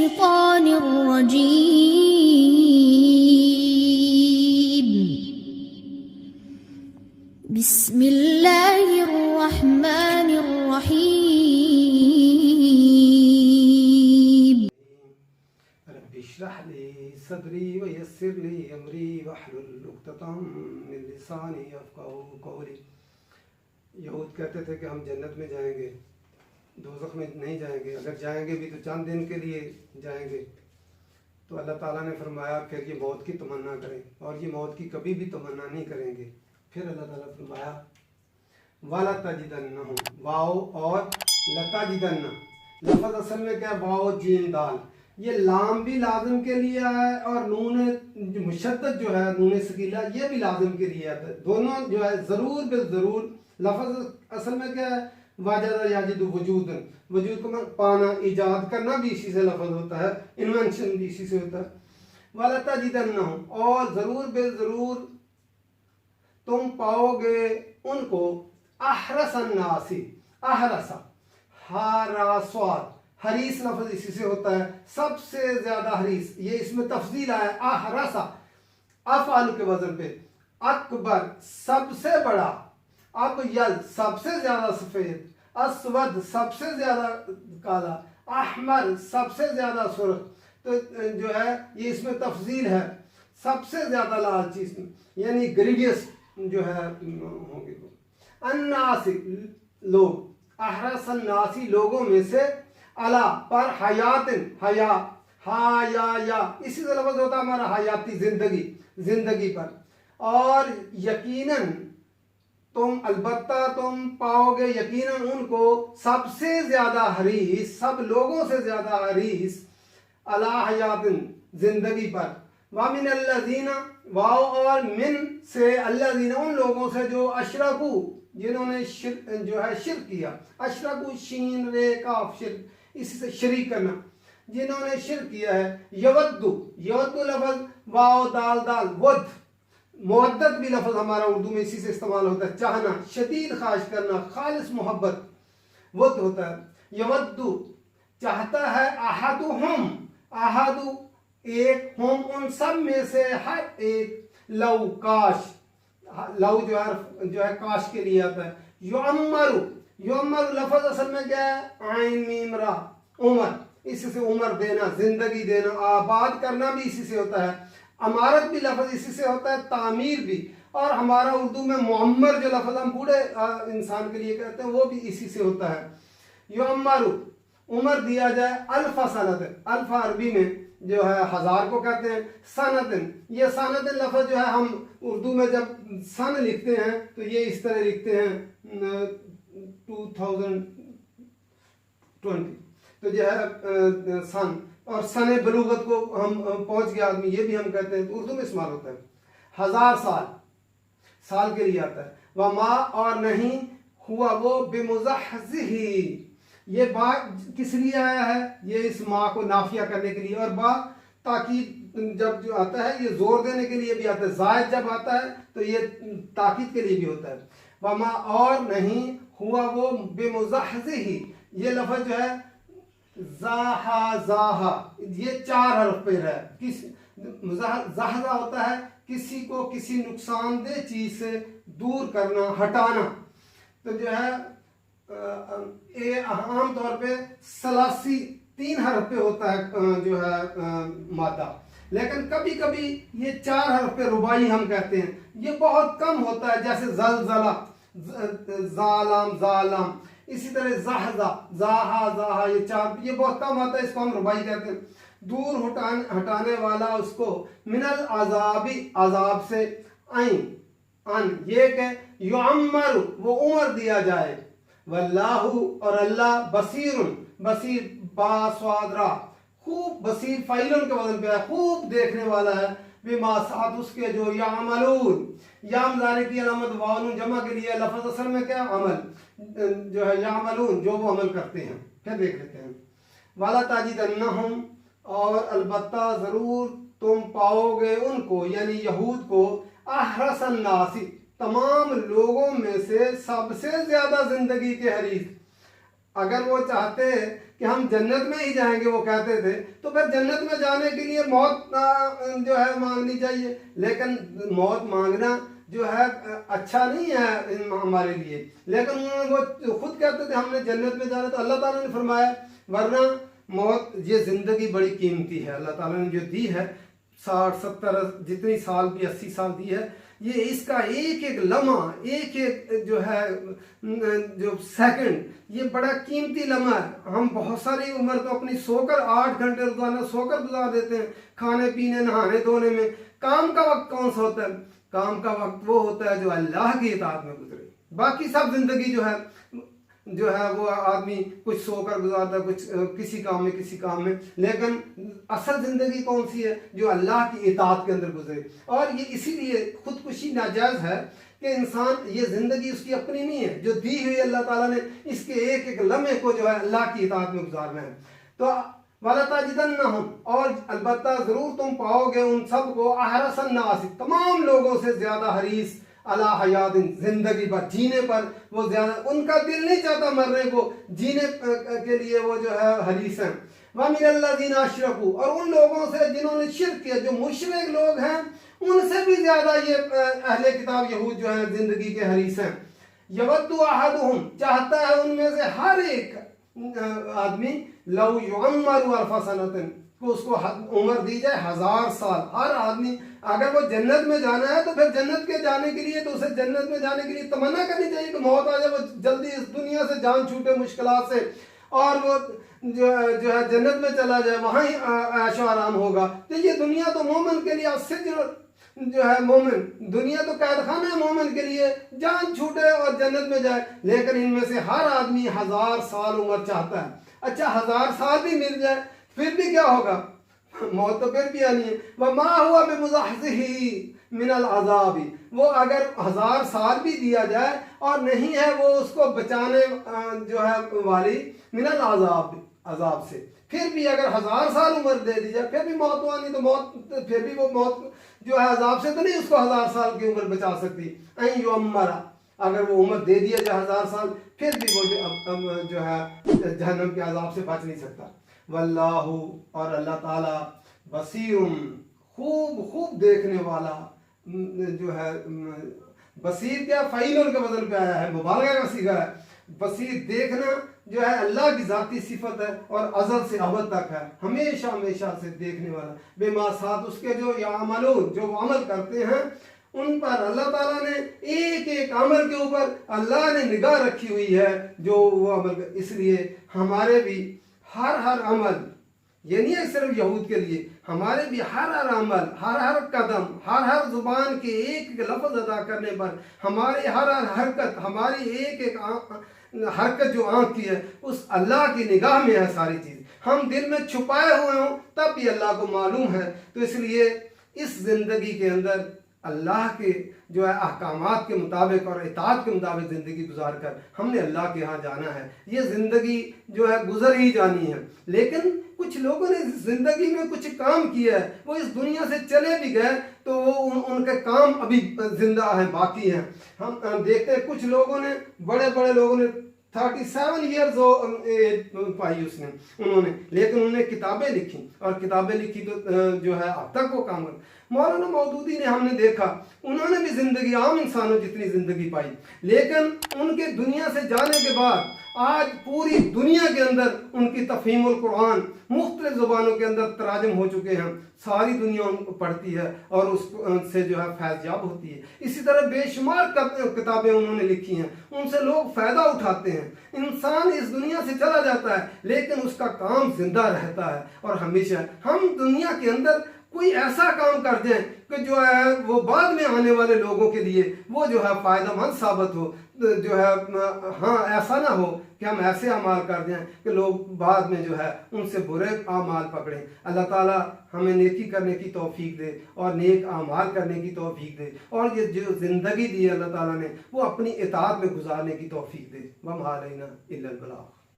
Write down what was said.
الشيطان الرجيم بسم الله الرحمن الرحيم رب اشرح لي صدري ويسر لي امري واحلل عقدة من لساني يفقهوا قولي. یہود کہتے تھے کہ ہم جنت میں جائیں گے، دوزخ میں نہیں جائیں گے، اگر جائیں گے بھی تو چند دن کے لیے جائیں گے. تو اللہ تعالیٰ نے فرمایا پھر یہ موت کی تمنا کریں، اور یہ موت کی کبھی بھی تمنا نہیں کریں گے. پھر اللہ تعالیٰ فرمایا وَلَتَجِدَنَّهُمْ، واو اور لَتَجِدَنَّ لفظ اصل میں کیا ہے؟ واو جیم دال. یہ لام بھی لازم کے لیے ہے اور نون مشدد جو ہے نون ثقیلہ یہ بھی لازم کے لیے ہے. دونوں جو ہے ضرور بالضرور. لفظ اصل میں کیا ہے؟ واجد یاجد وجود، وجود کو پانا، ایجاد کرنا بھی اسی سے لفظ ہوتا ہے، انوینشن بھی اسی سے ہوتا ہے. وَلَتَجِدَنَّهُمْ، اور ضرور بالضرور تم پاؤ گے ان کو احرس الناس، احرس حراسوات، حریص لفظ اسی سے ہوتا ہے، سب سے زیادہ حریص. یہ اس میں تفضیل آیا احرسا افعال کے وزن پہ. اکبر سب سے بڑا، ابیض سب سے زیادہ سفید، اسود سب سے زیادہ کالا، احمر سب سے زیادہ سرخ. تو جو ہے یہ اس میں تفضیل ہے، سب سے زیادہ لال چیز میں، یعنی گریویس جو ہے ہوں گے. الناس لوگ، احرس الناسی لوگوں میں سے، علا پر حیات، حیا یا اسی سے لفظ ہوتا ہے ہمارا حیاتی زندگی، زندگی پر. اور یقیناً تم، البتہ تم پاؤ گے یقیناً ان کو سب سے زیادہ حریص، سب لوگوں سے زیادہ حریص، علی حیات زندگی پر. وَمِنَ الَّذِينَ، واو اور من سے، الَّذِينَ ان لوگوں سے جو اشرکو جنہوں نے جو ہے شرک کیا. اشرکو شین رے کاف شرک، اسی سے شریک کرنا، جنہوں نے شرک کیا ہے. یودو، یودو لفظ واو دال دال، ود مودت بھی لفظ ہمارا اردو میں اسی سے استعمال ہوتا ہے، چاہنا، شدید خواہش کرنا، خالص محبت ود ہوتا ہے. یودو چاہتا ہے، احدہم، احدو ایک، ہم ان سب میں سے ہر ایک، لو کاش، لو جو ہے کاش کے لیے آتا ہے. یعمر، یعمر لفظ اصل میں کیا ہے؟ عین میم را، عمر، اسی سے عمر دینا، زندگی دینا. آباد کرنا بھی اسی سے ہوتا ہے. عمارت بھی لفظ اسی سے ہوتا ہے، تعمیر بھی. اور ہمارا اردو میں معمر جو لفظ ہم بوڑھے انسان کے لیے کہتے ہیں وہ بھی اسی سے ہوتا ہے. یعمر عمر دیا جائے، الف سنت، الف عربی میں جو ہے ہزار کو کہتے ہیں. سنت، یہ سنت لفظ جو ہے ہم اردو میں جب سن لکھتے ہیں تو یہ اس طرح لکھتے ہیں 2020، تو جو ہے سن. اور سن بلوغت کو ہم پہنچ گیا آدمی یہ بھی ہم کہتے ہیں، تو اردو میں استعمال ہوتا ہے. ہزار سال، سال کے لیے آتا ہے. وما اور نہیں، ہوا وہ، بمزحزہ، یہ با کس لیے آیا ہے؟ یہ اس ماں کو نافیہ کرنے کے لیے. اور با تاکید جب جو آتا ہے یہ زور دینے کے لیے بھی آتا ہے، زائد جب آتا ہے تو یہ تاکید کے لیے بھی ہوتا ہے. وما اور نہیں، ہوا وہ، بمزحزہ، یہ لفظ جو ہے زاہا زاہا، یہ 4 حرف پہ ہے. زہزہ ہوتا ہے کسی کو کسی نقصان دہ چیز سے دور کرنا، ہٹانا. تو جو ہے عام طور پہ ثلاثی 3 حرف پہ ہوتا ہے جو ہے مادہ، لیکن کبھی کبھی یہ 4 حرف پہ رباعی ہم کہتے ہیں. یہ بہت کم ہوتا ہے، جیسے زلزلہ، ظالم ظالم، اسی طرح زہزہ، زاہا زاہا، یہ 4 یہ بہت کم آتا ہے، اس کو ہم رباعی کہتے ہیں. دور ہٹانے والا اس کو، من العذاب، عذاب سے، ان یہ کہ یعمر وہ عمر دیا جائے. واللہ اور اللہ، بصیر، بصیر باسواد را، خوب، بصیر فائلن کے وزن پہ ہے، خوب دیکھنے والا ہے. بما ساتھ اس کے جو یعملون، یا مضارع کی علامت واو جمع کے لیے، لفظ اصل میں کیا؟ عمل جو ہے، یعملون جو وہ عمل کرتے ہیں. پھر دیکھ لیتے ہیں. والا تاجدنہم، اور البتہ ضرور تم پاؤ گے ان کو، یعنی یہود کو، احرس الناس تمام لوگوں میں سے سب سے زیادہ زندگی کے حریص، اگر وہ چاہتے کہ ہم جنت میں ہی جائیں گے، وہ کہتے تھے، تو پھر جنت میں جانے کے لیے موت جو ہے مانگنی چاہیے، لیکن موت مانگنا جو ہے اچھا نہیں ہے ہمارے لیے، لیکن وہ خود کہتے تھے ہم نے جنت میں جانا۔ تو اللہ تعالیٰ نے فرمایا ورنہ موت، یہ زندگی بڑی قیمتی ہے، اللہ تعالیٰ نے جو دی ہے 60 70 جتنی سال بھی 80 سال دی ہے، یہ اس کا ایک ایک لمحہ، ایک ایک جو ہے جو سیکنڈ، یہ بڑا قیمتی لمحہ ہے۔ ہم بہت ساری عمر تو اپنی سو کر 8 گھنٹے روزانہ سو کر گزار دیتے ہیں، کھانے پینے نہانے دھونے میں۔ کام کا وقت کون سا ہوتا ہے؟ کام کا وقت وہ ہوتا ہے جو اللہ کی اطاعت میں گزرے۔ باقی سب زندگی جو ہے وہ آدمی کچھ سو کر گزارتا ہے، کچھ کسی کام میں، لیکن اصل زندگی کون سی ہے؟ جو اللہ کی اطاعت کے اندر گزرے۔ اور یہ اسی لیے خودکشی ناجائز ہے کہ انسان، یہ زندگی اس کی اپنی نہیں ہے، جو دی ہوئی اللہ تعالیٰ نے، اس کے ایک ایک لمحے کو جو ہے اللہ کی اطاعت میں گزارنا ہے۔ تو وَلَتَجِدَنَّهُمْ، اور البتہ ضرور تم پاؤ گے ان سب کو، احرص الناس، تمام لوگوں سے زیادہ حریص، علی حیات، زندگی پر، جینے پر وہ زیادہ، ان کا دل نہیں چاہتا مرنے کو، جینے کے لیے وہ جو ہے حریص ہیں۔ وَمِنَ الَّذِينَ أَشْرَكُوا، اور ان لوگوں سے جنہوں نے شرک کیا، جو مشرک لوگ ہیں، ان سے بھی زیادہ یہ اہل کتاب یہود جو ہیں زندگی کے حریص ہیں۔ یَوَدُّ أَحَدُهُمْ، چاہتا ہے ان میں سے ہر ایک آدمی، لَوْ يُعَمَّرُ أَلْفَ سَنَةٍ، کہ اس کو عمر دی جائے 1000 سال۔ ہر آدمی اگر وہ جنت میں جانا ہے تو پھر جنت کے جانے کے لیے تو اسے جنت میں جانے کے لیے تمنا کرنی چاہیے کہ موت آ جائے، وہ جلدی اس دنیا سے جان چھوٹے مشکلات سے، اور وہ جو ہے جنت میں چلا جائے، وہاں ہی عیش و آرام ہوگا۔ تو یہ دنیا تو مومن کے لیے السجن جو ہے، مومن دنیا تو قید خانہ ہے مومن کے لیے، جان چھوٹے اور جنت میں جائے۔ لیکن ان میں سے ہر آدمی 1000 سال عمر چاہتا ہے۔ اچھا 1000 سال بھی مل جائے پھر بھی کیا ہوگا؟ موت تو پھر بھی آنی ہے۔ وَمَا هُوَ بِمُزَحْزِحِهِ مِنَ الْعَذَابِ، وہ اگر 1000 سال بھی دیا جائے اور نہیں ہے وہ اس کو بچانے جو ہے والی، من العذاب، عذاب سے، پھر بھی اگر 1000 سال عمر دے دی جائے پھر بھی موت تو آنی، تو موت پھر بھی وہ موت جو ہے عذاب سے تو نہیں اس کو 1000 سال کی عمر بچا سکتی۔ اَن يُعَمَّرَ، اگر وہ عمر دے دیا جائے 1000 سال پھر بھی وہ جو ہے جہنم کے عذاب سے بچ نہیں سکتا۔ واللہ، اور اللہ تعالیٰ، بصیر، خوب دیکھنے والا جو ہے، بصیر کیا فعیل کے وزن پہ آیا ہے، مبالغہ کا صیغہ ہے۔ بصیر دیکھنا جو ہے اللہ کی ذاتی صفت ہے، اور ازل سے ابد تک ہے، ہمیشہ سے دیکھنے والا۔ بما، ساتھ اس کے جو یعملون، جو وہ عمل کرتے ہیں، ان پر اللہ تعالیٰ نے ایک ایک عمل کے اوپر اللہ نے نگاہ رکھی ہوئی ہے جو وہ عمل، اس لیے ہمارے بھی ہر عمل، یہ نہیں ہے صرف یہود کے لیے، ہمارے بھی ہر عمل، ہر قدم، ہر زبان کے ایک ایک لفظ ادا کرنے پر، ہماری ہر حرکت، ہماری ایک ایک حرکت جو آنکھ کی ہے، اس اللہ کی نگاہ میں ہے ساری چیز۔ ہم دل میں چھپائے ہوئے ہوں تب بھی اللہ کو معلوم ہے۔ تو اس لیے اس زندگی کے اندر اللہ کے جو ہے احکامات کے مطابق اور اطاعت کے مطابق زندگی گزار کر ہم نے اللہ کے ہاں جانا ہے۔ یہ زندگی جو ہے گزر ہی جانی ہے، لیکن کچھ لوگوں نے زندگی میں کچھ کام کیا ہے، وہ اس دنیا سے چلے بھی گئے تو وہ ان کے کام ابھی زندہ ہیں، باقی ہیں۔ ہم دیکھتے ہیں کچھ لوگوں نے، بڑے لوگوں نے 37 ایئرز پائی انہوں نے، لیکن انہوں نے کتابیں لکھی، اور کتابیں لکھی تو جو ہے اب تک وہ کام کر۔ مولانا مودودی نے ہم نے دیکھا، انہوں نے بھی زندگی عام انسانوں جتنی زندگی پائی، لیکن ان کے دنیا سے جانے کے بعد آج پوری دنیا کے اندر ان کی تفہیم القرآن مختلف زبانوں کے اندر تراجم ہو چکے ہیں، ساری دنیا ان کو پڑھتی ہے اور اس سے جو ہے فیض یاب ہوتی ہے۔ اسی طرح بے شمار کتابیں انہوں نے لکھی ہیں، ان سے لوگ فائدہ اٹھاتے ہیں۔ انسان اس دنیا سے چلا جاتا ہے لیکن اس کا کام زندہ رہتا ہے، اور ہمیشہ ہم دنیا کے اندر کوئی ایسا کام کر دیں کہ جو ہے وہ بعد میں آنے والے لوگوں کے لیے وہ جو ہے فائدہ مند ثابت ہو، جو ہے ہاں ایسا نہ ہو کہ ہم ایسے اعمال کر دیں کہ لوگ بعد میں جو ہے ان سے برے اعمال پکڑیں۔ اللہ تعالیٰ ہمیں نیکی کرنے کی توفیق دے اور نیک اعمال کرنے کی توفیق دے، اور یہ جو زندگی دی ہے اللہ تعالیٰ نے وہ اپنی اطاعت میں گزارنے کی توفیق دے۔ وَمَا عَلَيْنَا إِلَّا الْبَلَاغُ۔